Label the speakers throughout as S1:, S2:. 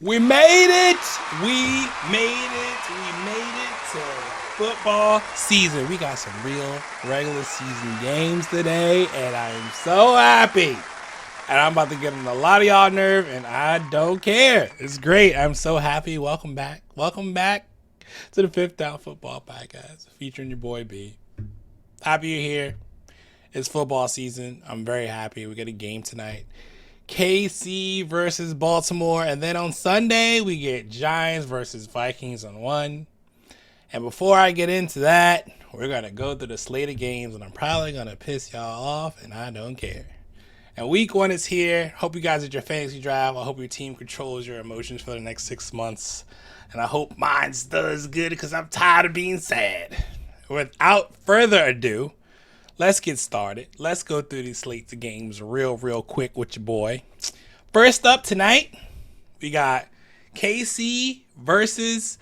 S1: We made it. We made it. We made it to football season. We got some real regular season games today, and I am so happy. And I'm about to get on a lot of y'all nerve, and I don't care. It's great. I'm so happy. Welcome back. Welcome back to the Fifth Down Football Podcast, featuring your boy B. Happy you're here. It's football season. I'm very happy. We get a game tonight. KC versus Baltimore. And then on Sunday, we get Giants versus Vikings on one. And before I get into that, we're going to go through the slate of games, and I'm probably going to piss y'all off, and I don't care. And week one is here. Hope you guys did your fantasy draft. I hope your team controls your emotions for the next 6 months. And I hope mine does good because I'm tired of being sad. Without further ado, let's get started. Let's go through these slates of games real quick with your boy. First up tonight, we got KC versus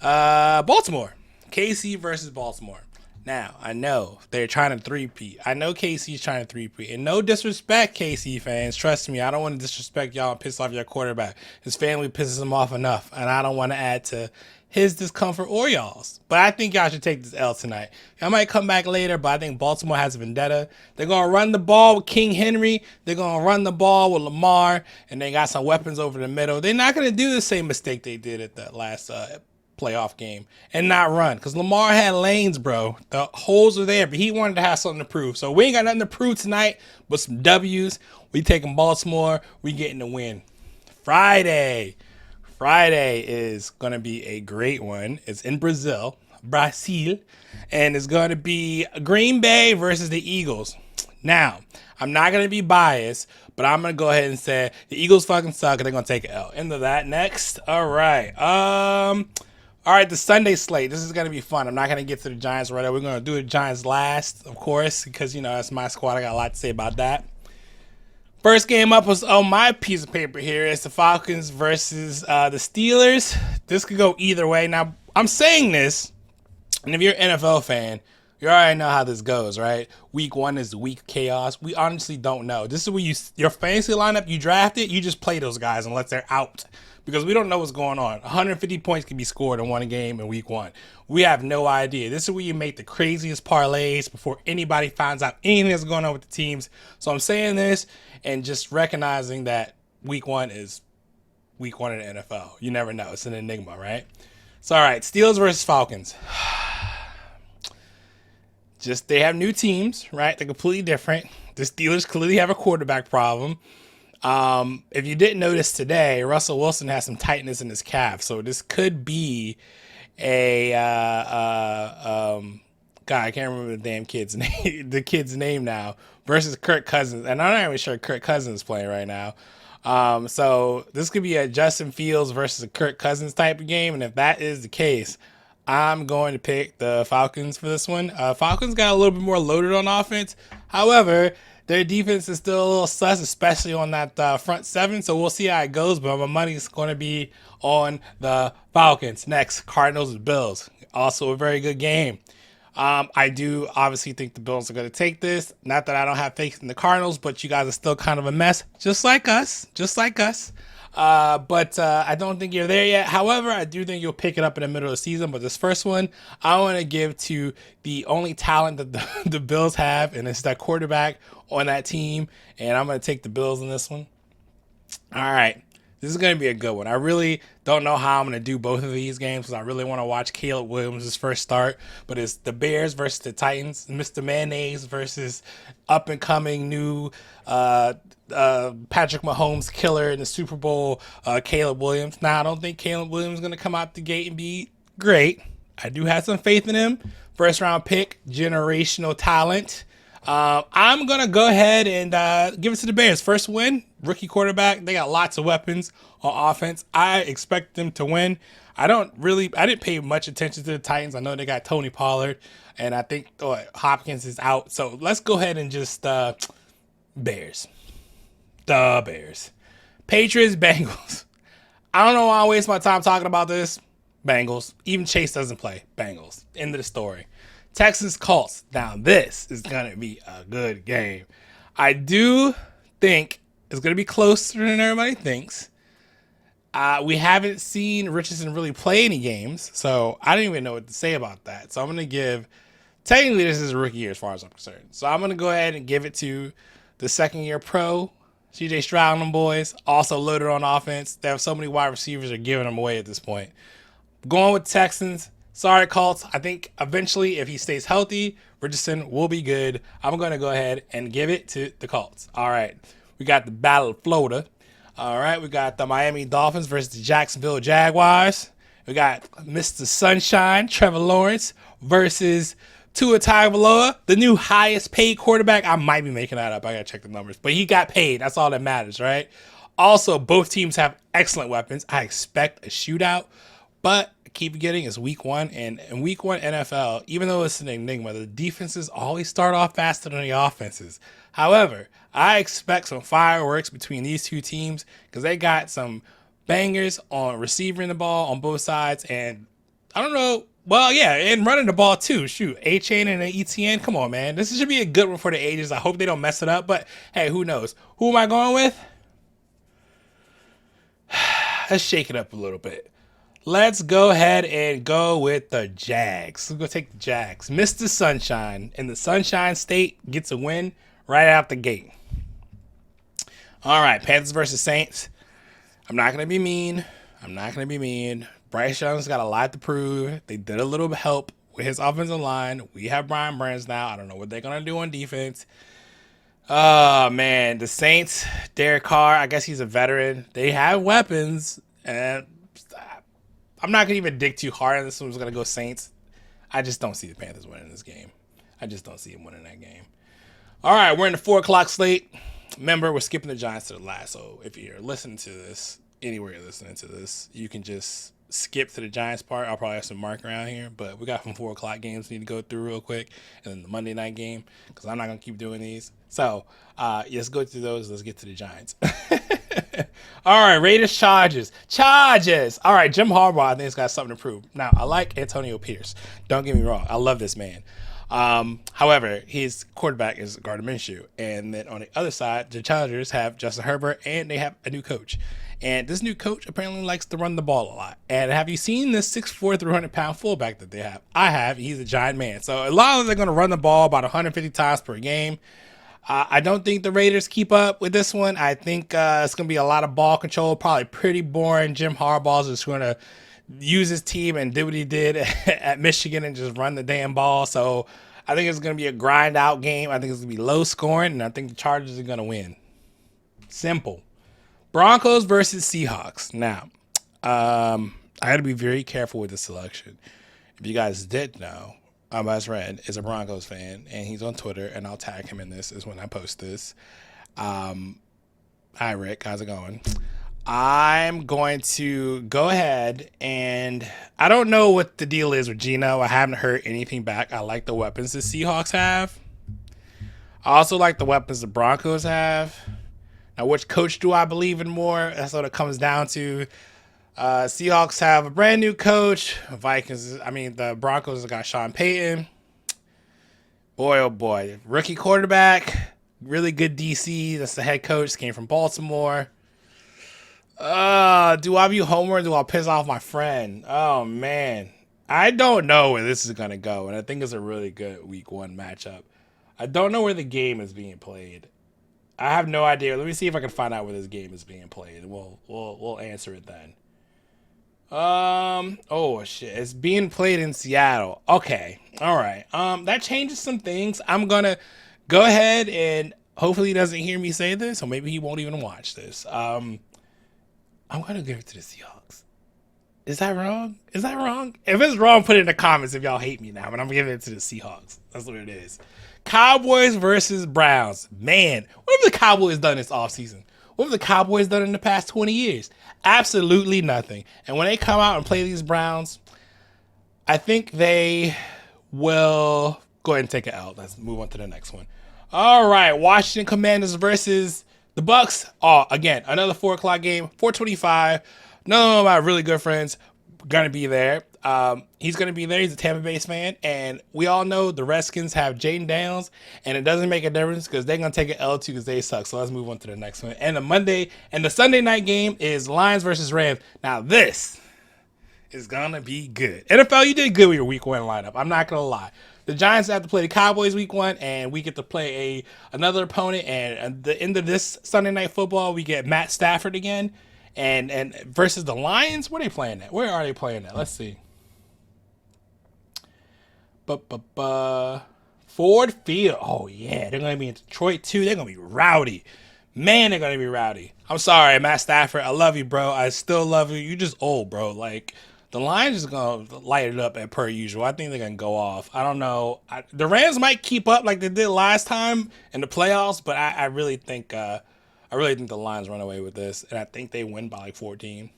S1: Baltimore. KC versus Baltimore. Now, I know they're trying to three-peat. I know KC's trying to three-peat. And no disrespect, KC fans. Trust me, I don't want to disrespect y'all and piss off your quarterback. His family pisses him off enough, and I don't want to add to his discomfort or y'all's. But I think y'all should take this L tonight. I might come back later, but I think Baltimore has a vendetta. They're going to run the ball with King Henry. They're going to run the ball with Lamar, and they got some weapons over the middle. They're not going to do the same mistake they did at the last playoff game and not run, because Lamar had lanes, bro. The holes are there, but he wanted to have something to prove. So we ain't got nothing to prove tonight but some W's. We taking Baltimore. We getting the win. Friday is going to be a great one. It's in Brazil, and it's going to be Green Bay versus the Eagles. Now, I'm not going to be biased, but I'm going to go ahead and say the Eagles fucking suck and they're going to take an L. Into that next. All right, the Sunday slate. This is going to be fun. I'm not going to get to the Giants right away. We're going to do the Giants last, of course, because, that's my squad. I got a lot to say about that. First game up was on my piece of paper here. It's the Falcons versus the Steelers. This could go either way. Now, I'm saying this, and if you're an NFL fan, you already know how this goes, right? Week one is the week of chaos. We honestly don't know. This is where your fantasy lineup, you draft it, you just play those guys unless they're out. Because we don't know what's going on. 150 points can be scored in one game in week one. We have no idea. This is where you make the craziest parlays before anybody finds out anything that's going on with the teams. So I'm saying this and just recognizing that week one is week one in the NFL. You never know. It's an enigma, right? So, all right, Steelers versus Falcons. Just they have new teams, right? They're completely different. The Steelers clearly have a quarterback problem. If you didn't notice today, Russell Wilson has some tightness in his calf, so this could be a God, I can't remember the damn kid's name, the kid's name now, versus Kirk Cousins, and I'm not even sure Kirk Cousins is playing right now. So this could be a Justin Fields versus a Kirk Cousins type of game, and if that is the case, I'm going to pick the Falcons for this one. Falcons got a little bit more loaded on offense. However, their defense is still a little sus, especially on that front seven. So we'll see how it goes. But my money's going to be on the Falcons. Next, Cardinals and Bills. Also a very good game. I do obviously think the Bills are going to take this. Not that I don't have faith in the Cardinals, but you guys are still kind of a mess. Just like us. But I don't think you're there yet. However, I do think you'll pick it up in the middle of the season. But this first one, I want to give to the only talent that the Bills have, and it's that quarterback on that team. And I'm going to take the Bills in this one. All right. This is going to be a good one. I really don't know how I'm going to do both of these games because I really want to watch Caleb Williams' first start. But it's the Bears versus the Titans, Mr. Mayonnaise versus up-and-coming new Patrick Mahomes killer in the Super Bowl, Caleb Williams. Now, I don't think Caleb Williams is going to come out the gate and be great. I do have some faith in him. First-round pick, generational talent. I'm going to go ahead and give it to the Bears. First win, rookie quarterback. They got lots of weapons on offense. I expect them to win. I didn't pay much attention to the Titans. I know they got Tony Pollard, and I think Hopkins is out. So let's go ahead and just Bears. The Bears. Patriots, Bengals. I don't know why I waste my time talking about this. Bengals. Even Chase doesn't play. Bengals. End of the story. Texans, Colts. Now this is going to be a good game. I do think it's going to be closer than everybody thinks. We haven't seen Richardson really play any games, so I don't even know what to say about that. So I'm going to give, technically this is a rookie year as far as I'm concerned. So I'm going to go ahead and give it to the second year pro, CJ Stroud and them boys, also loaded on offense. They have so many wide receivers, are giving them away at this point. Going with Texans. Sorry, Colts. I think eventually, if he stays healthy, Richardson will be good. I'm going to go ahead and give it to the Colts. All right. We got the Battle of Florida. All right. We got the Miami Dolphins versus the Jacksonville Jaguars. We got Mr. Sunshine, Trevor Lawrence, versus Tua Tagovailoa, the new highest paid quarterback. I might be making that up. I got to check the numbers. But he got paid. That's all that matters, right? Also, both teams have excellent weapons. I expect a shootout. But keep forgetting it's week one, and in week one NFL, even though it's an enigma, the defenses always start off faster than the offenses. However, I expect some fireworks between these two teams because they got some bangers on receiving the ball on both sides, and I don't know. Well, yeah, and running the ball too. Shoot, A-Chain and ETN. Come on, man. This should be a good one for the ages. I hope they don't mess it up, but hey, who knows? Who am I going with? Let's shake it up a little bit. Let's go ahead and go with the Jags. Let's go take the Jags. Mr. Sunshine in the Sunshine State gets a win right out the gate. All right, Panthers versus Saints. I'm not going to be mean. Bryce Young's got a lot to prove. They did a little help with his offensive line. We have Brian Burns now. I don't know what they're going to do on defense. Oh, man. The Saints, Derek Carr, I guess he's a veteran. They have weapons, and I'm not going to even dig too hard on this one's going to go Saints. I just don't see the Panthers winning this game. I just don't see them winning that game. All right, we're in the 4 o'clock slate. Remember, we're skipping the Giants to the last. So if you're listening to this, anywhere you're listening to this, you can just skip to the Giants part. I'll probably have some mark around here. But we got some 4 o'clock games we need to go through real quick. And then the Monday night game, because I'm not going to keep doing these. So let's go through those. Let's get to the Giants. All right, Raiders, Chargers. All right, Jim Harbaugh, I think, has got something to prove. Now, I like Antonio Pierce. Don't get me wrong. I love this man. However, his quarterback is Gardner Minshew. And then on the other side, the Chargers have Justin Herbert, and they have a new coach. And this new coach apparently likes to run the ball a lot. And have you seen this 6'4", 300-pound fullback that they have? I have. He's a giant man. So as long as they're going to run the ball about 150 times per game, I don't think the Raiders keep up with this one. I think it's going to be a lot of ball control, probably pretty boring. Jim Harbaugh's just going to use his team and do what he did at Michigan and just run the damn ball. So I think it's going to be a grind out game. I think it's going to be low scoring, and I think the Chargers are going to win. Simple. Broncos versus Seahawks. Now, I got to be very careful with the selection. If you guys did know, my best friend is a Broncos fan, and he's on Twitter, and I'll tag him in this is when I post this. Hi, Rick. How's it going? I'm going to go ahead, and I don't know what the deal is with Geno. I haven't heard anything back. I like the weapons the Seahawks have. I also like the weapons the Broncos have. Now, which coach do I believe in more? That's what it comes down to. Seahawks have a brand new coach. The Broncos have got Sean Payton. Boy, oh boy. Rookie quarterback. Really good DC. That's the head coach. Came from Baltimore. Do I be homer or do I piss off my friend? Oh, man. I don't know where this is going to go, and I think it's a really good week 1 matchup. I don't know where the game is being played. I have no idea. Let me see if I can find out where this game is being played, and we'll answer it then. Oh shit, it's being played in Seattle. Okay, all right. That changes some things. I'm gonna go ahead and hopefully he doesn't hear me say this, or maybe he won't even watch this. I'm gonna give it to the Seahawks. Is that wrong? If it's wrong, put it in the comments if y'all hate me now, but I'm giving it to the Seahawks. That's what it is. Cowboys versus Browns. Man, what have the Cowboys done this offseason? What have the Cowboys done in the past 20 years? Absolutely nothing. And when they come out and play these Browns, I think they will go ahead and take an L. Let's move on to the next one. All right, Washington Commanders versus the Bucks. Oh, again, another 4 o'clock game, 4:25. None of my really good friends. gonna be there. He's gonna be there. He's a Tampa Bay fan, and we all know the Redskins have Jaden Daniels, and it doesn't make a difference because they're gonna take an L2 because they suck. So let's move on to the next one. And the Sunday night game is Lions versus Rams. Now this is gonna be good. NFL, you did good with your week 1 lineup. I'm not gonna lie. The Giants have to play the Cowboys week 1, and we get to play another opponent. And at the end of this Sunday night football, we get Matt Stafford again. And versus the Lions, where are they playing at? Where are they playing at? Let's see. Ford Field. Oh, yeah. They're going to be in Detroit, too. They're going to be rowdy. Man, they're going to be rowdy. I'm sorry, Matt Stafford. I love you, bro. I still love you. You're just old, bro. Like, the Lions is going to light it up at per usual. I think they're going to go off. I don't know. The Rams might keep up like they did last time in the playoffs, but I really think the Lions run away with this, and I think they win by like 14.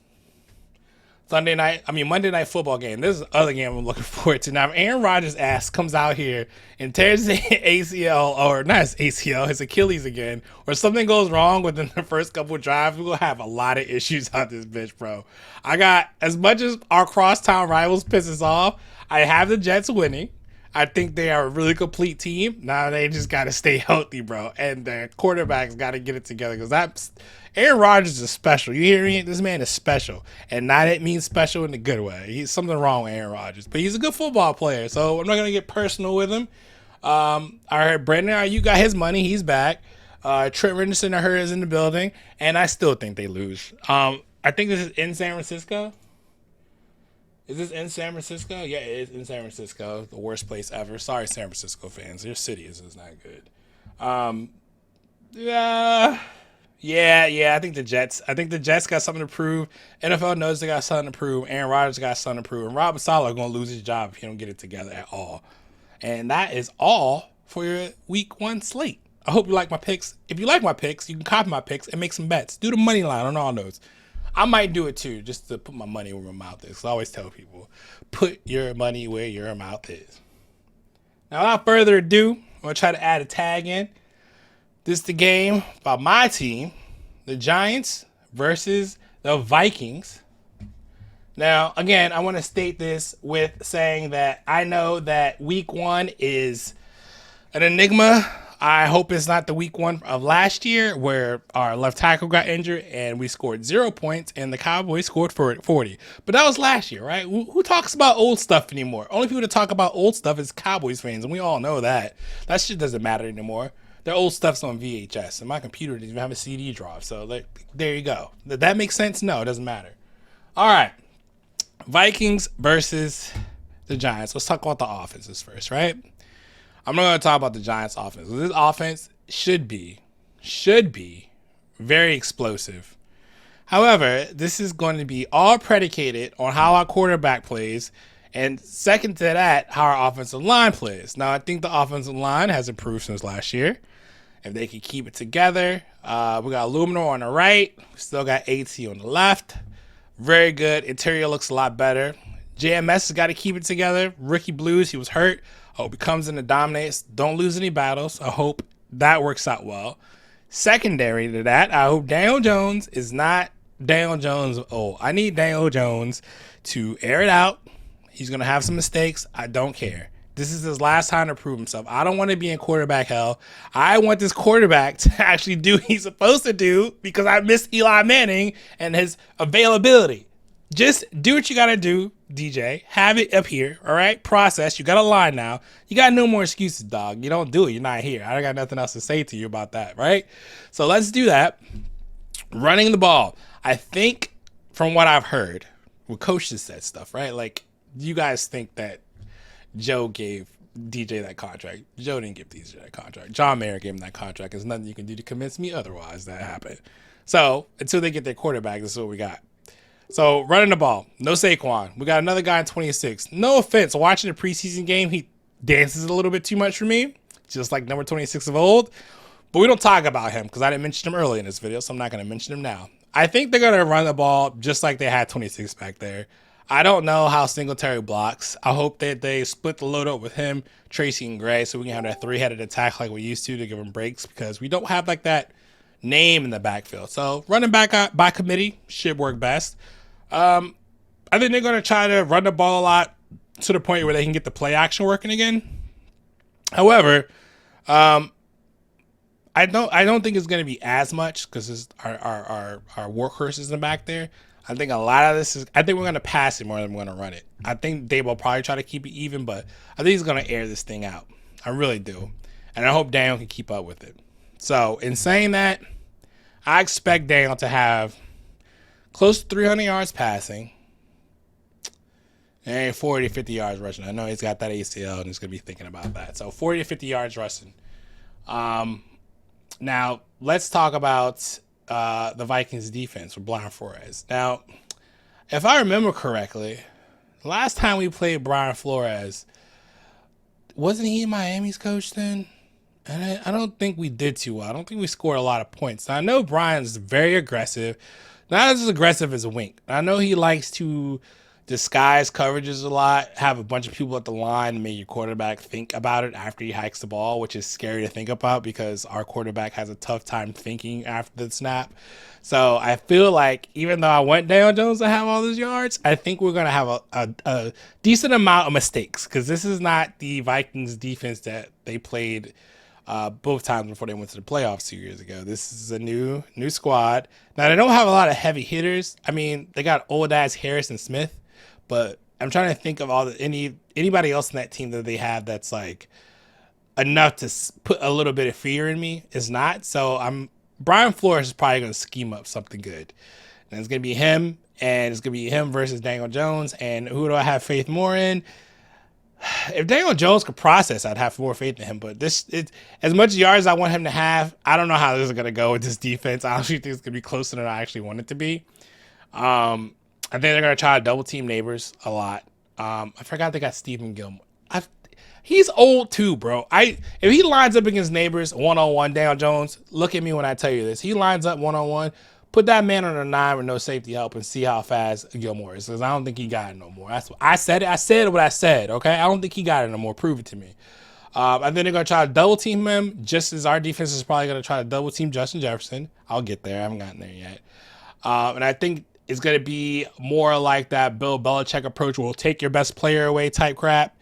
S1: Monday Night Football game. This is the other game I'm looking forward to. Now, if Aaron Rodgers' ass comes out here and tears his ACL, or not his ACL, his Achilles again, or something goes wrong within the first couple of drives, we're going to have a lot of issues out this bitch, bro. I got, as much as our crosstown rivals piss us off, I have the Jets winning. I think they are a really complete team. Now they just got to stay healthy, bro. And their quarterback's got to get it together because Aaron Rodgers is special. You hear me? This man is special. And not it means special in a good way. He's something wrong with Aaron Rodgers. But he's a good football player, so I'm not going to get personal with him. I heard Brandon Ayuk got his money. He's back. Trent Richardson, I heard, is in the building. And I still think they lose. I think this is in San Francisco. Is this in San Francisco? Yeah, it is in San Francisco. The worst place ever. Sorry, San Francisco fans. Your city is not good. Yeah. I think the Jets. Got something to prove. NFL knows they got something to prove. Aaron Rodgers got something to prove. And Robert Saleh is going to lose his job if he don't get it together at all. And that is all for your week 1 slate. I hope you like my picks. If you like my picks, you can copy my picks and make some bets. Do the money line on all those. I might do it too, just to put my money where my mouth is. I always tell people, put your money where your mouth is. Now, without further ado, I'm going to try to add a tag in. This is the game about my team, the Giants versus the Vikings. Now, again, I want to state this with saying that I know that week 1 is an enigma. I hope it's not the week 1 of last year where our left tackle got injured and we scored 0 points and the Cowboys scored 40. But that was last year, right? Who talks about old stuff anymore? Only people that talk about old stuff is Cowboys fans, and we all know that. That shit doesn't matter anymore. Their old stuff's on VHS, and my computer doesn't even have a CD drive. So there you go. Did that make sense? No, it doesn't matter. All right. Vikings versus the Giants. Let's talk about the offenses first, right? I'm not going to talk about the Giants' offense. This offense should be very explosive. However, this is going to be all predicated on how our quarterback plays, and second to that, how our offensive line plays. Now, I think the offensive line has improved since last year. If they can keep it together, we got Luminor on the right. We still got AT on the left. Very good. Interior looks a lot better. JMS has got to keep it together. Ricky Blues, he was hurt. I hope he comes in and dominates. Don't lose any battles. I hope that works out well. Secondary to that, I hope Daniel Jones is not Daniel Jones. Oh, I need Daniel Jones to air it out. He's going to have some mistakes. I don't care. This is his last time to prove himself. I don't want to be in quarterback hell. I want this quarterback to actually do what he's supposed to do because I miss Eli Manning and his availability. Just do what you got to do, DJ. Have it up here, all right? Process. You got a line now. You got no more excuses, dog. You don't do it. You're not here. I don't got nothing else to say to you about that, right? So let's do that. Running the ball. I think from what I've heard, well, Coach just said stuff, right? Like, you guys think that Joe gave DJ that contract. Joe didn't give DJ that contract. John Mayer gave him that contract. There's nothing you can do to convince me otherwise that happened. So until they get their quarterback, this is what we got. So running the ball, no Saquon. We got another guy in 26. No offense, watching the preseason game, he dances a little bit too much for me, just like number 26 of old. But we don't talk about him because I didn't mention him early in this video, so I'm not going to mention him now. I think they're going to run the ball just like they had 26 back there. I don't know how Singletary blocks. I hope that they split the load up with him, Tracy, and Gray, so we can have that three-headed attack like we used to give him breaks because we don't have like that name in the backfield. So running back by committee should work best. I I think they're going to try to run the ball a lot to the point where they can get the play action working again. However, I don't think it's going to be as much because our workhorse is in the back there. I think a lot of this is. I think we're going to pass it more than we're going to run it. I think they will probably try to keep it even, but I think he's going to air this thing out. I really do, and I hope Daniel can keep up with it. So, in saying that, I expect Daniel to have close to 300 yards passing and 40 to 50 yards rushing. I know he's got that ACL and he's going to be thinking about that. So, 40 to 50 yards rushing. Now, let's talk about the Vikings defense with Brian Flores. Now, if I remember correctly, last time we played Brian Flores, wasn't he Miami's coach then? And I don't think we did too well. I don't think we scored a lot of points. Now, I know Brian's very aggressive, not as aggressive as a Wink. I know he likes to disguise coverages a lot, have a bunch of people at the line and make your quarterback think about it after he hikes the ball, which is scary to think about because our quarterback has a tough time thinking after the snap. So I feel like even though I want Daniel Jones to have all those yards, I think we're going to have a decent amount of mistakes because this is not the Vikings defense that they played both times before they went to the playoffs 2 years ago. This is a new squad. Now, they don't have a lot of heavy hitters. I mean, they got old ass Harrison Smith, but I'm trying to think of anybody else in that team that they have that's like enough to put a little bit of fear in me. It's not. So Brian Flores is probably going to scheme up something good. And it's going to be him, and it's going to be him versus Daniel Jones. And who do I have faith more in? If Daniel Jones could process, I'd have more faith in him. But as much yards as I want him to have, I don't know how this is going to go with this defense. I actually think it's going to be closer than I actually want it to be. I think they're going to try to double team Neighbors a lot. I forgot they got Stephen Gilmore. He's old too, bro. If he lines up against Neighbors one-on-one, Daniel Jones, look at me when I tell you this. He lines up one-on-one, put that man on a 9 with no safety help and see how fast Gilmore is. Because I don't think he got it no more. That's what I said. I said what I said, okay? I don't think he got it no more. Prove it to me. I think they're going to try to double team him, just as our defense is probably going to try to double team Justin Jefferson. I'll get there. I haven't gotten there yet. And I think it's going to be more like that Bill Belichick approach where we'll take your best player away type crap.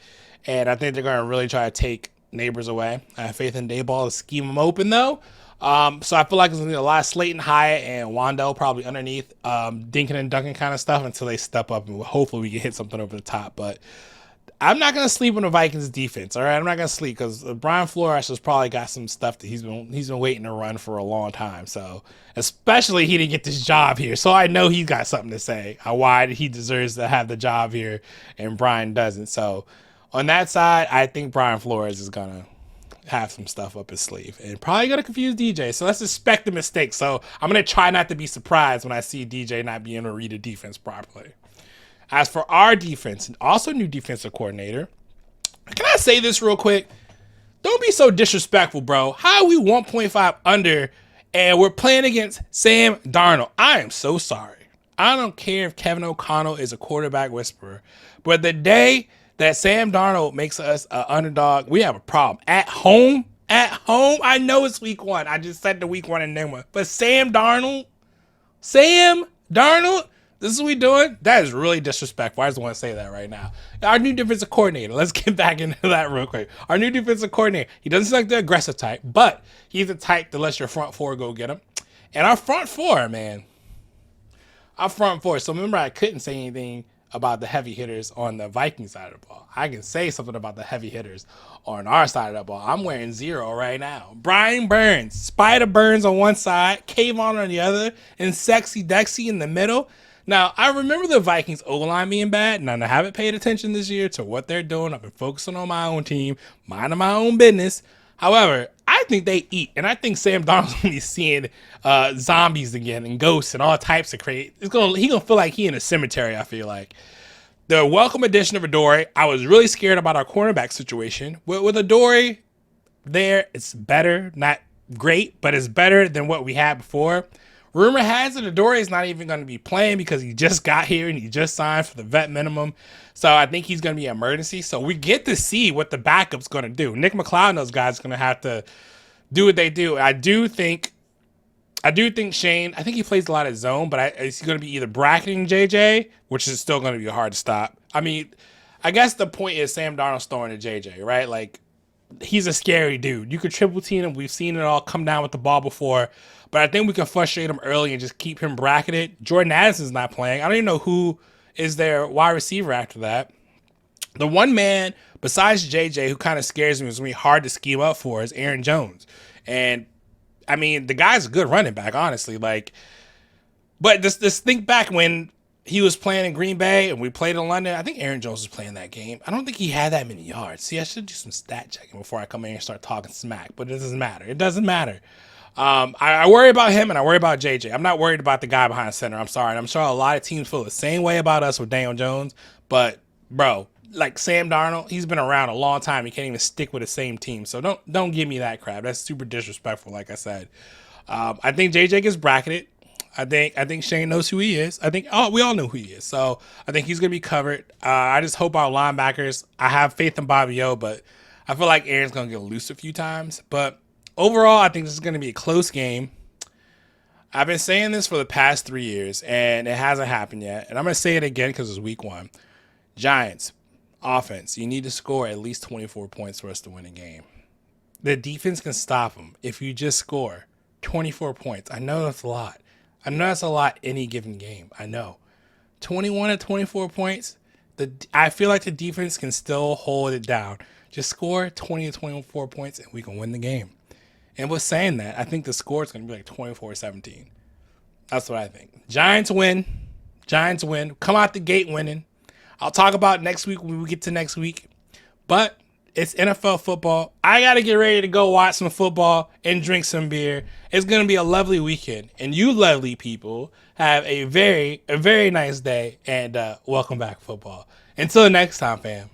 S1: And I think they're going to really try to take Neighbors away. I have faith in Dayball to scheme them open, though. So I feel like it's going to be a lot of Slayton Hyatt and Wandell probably underneath dinking and dunking kind of stuff until they step up. And hopefully we can hit something over the top. But I'm not going to sleep on the Vikings defense, all right? I'm not going to sleep because Brian Flores has probably got some stuff that he's been waiting to run for a long time. So especially he didn't get this job here. So I know he's got something to say why he deserves to have the job here and Brian doesn't. So on that side, I think Brian Flores is going to have some stuff up his sleeve and probably going to confuse DJ. So let's expect a mistake. So I'm going to try not to be surprised when I see DJ not being able to read a defense properly. As for our defense, and also new defensive coordinator, can I say this real quick? Don't be so disrespectful, bro. How are we 1.5 under and we're playing against Sam Darnold? I am so sorry. I don't care if Kevin O'Connell is a quarterback whisperer, but the day that Sam Darnold makes us an underdog, we have a problem. At home, I know it's week 1. I just said the week 1 and then 1. But Sam Darnold, this is what we doing? That is really disrespectful. I just want to say that right now. Our new defensive coordinator. Let's get back into that real quick. Our new defensive coordinator. He doesn't like the aggressive type, but he's the type to let your front four go get him. And our front four, man. Our front four. So remember, I couldn't say anything about the heavy hitters on the Viking side of the ball. I can say something about the heavy hitters on our side of the ball. I'm wearing 0 right now. Brian Burns. Spider Burns on one side. Kayvon on the other. And Sexy Dexy in the middle. Now, I remember the Vikings O-line being bad, and I haven't paid attention this year to what they're doing. I've been focusing on my own team, minding my own business. However, I think they eat, and I think Sam Darnold's going to be seeing zombies again and ghosts and all types of crazy. He's going to feel like he in a cemetery, I feel like. The welcome addition of Adoree, I was really scared about our cornerback situation. With Adoree there, it's better, not great, but it's better than what we had before. Rumor has it Adoree is not even going to be playing because he just got here and he just signed for the vet minimum. So I think he's going to be an emergency. So we get to see what the backup's going to do. Nick McLeod and those guys are going to have to do what they do. I do think I do think Shane, I think he plays a lot of zone, but is he going to be either bracketing JJ, which is still going to be hard to stop? I mean, I guess the point is Sam Darnold's throwing to JJ, right? Like, he's a scary dude. You could triple team him. We've seen it all come down with the ball before. But I think we can frustrate him early and just keep him bracketed. Jordan Addison's not playing. I don't even know who is their wide receiver after that. The one man besides JJ who kind of scares me is going to be hard to scheme up for is Aaron Jones. And I mean, the guy's a good running back, honestly. Like, but just think back when he was playing in Green Bay and we played in London. I think Aaron Jones was playing that game. I don't think he had that many yards. See, I should do some stat checking before I come in here and start talking smack, but it doesn't matter. It doesn't matter. I worry about him and I worry about JJ. I'm not worried about the guy behind center. I'm sorry. And I'm sure a lot of teams feel the same way about us with Daniel Jones. But, bro, like Sam Darnold, he's been around a long time. He can't even stick with the same team. So don't give me that crap. That's super disrespectful, like I said. I think JJ gets bracketed. I think Shane knows who he is. We all know who he is. So I think he's gonna be covered. I just hope our linebackers. I have faith in Bobby O, but I feel like Aaron's gonna get loose a few times. But overall, I think this is gonna be a close game. I've been saying this for the past 3 years, and it hasn't happened yet. And I'm gonna say it again because it's week 1. Giants offense. You need to score at least 24 points for us to win a game. The defense can stop them if you just score 24 points. I know that's a lot. I know that's a lot any given game. I know. 21 to 24 points, I feel like the defense can still hold it down. Just score 20 to 24 points and we can win the game. And with saying that, I think the score is going to be like 24-17. That's what I think. Giants win. Giants win. Come out the gate winning. I'll talk about next week when we get to next week. But it's NFL football. I got to get ready to go watch some football and drink some beer. It's going to be a lovely weekend. And you lovely people have a very nice day. And welcome back, football. Until next time, fam.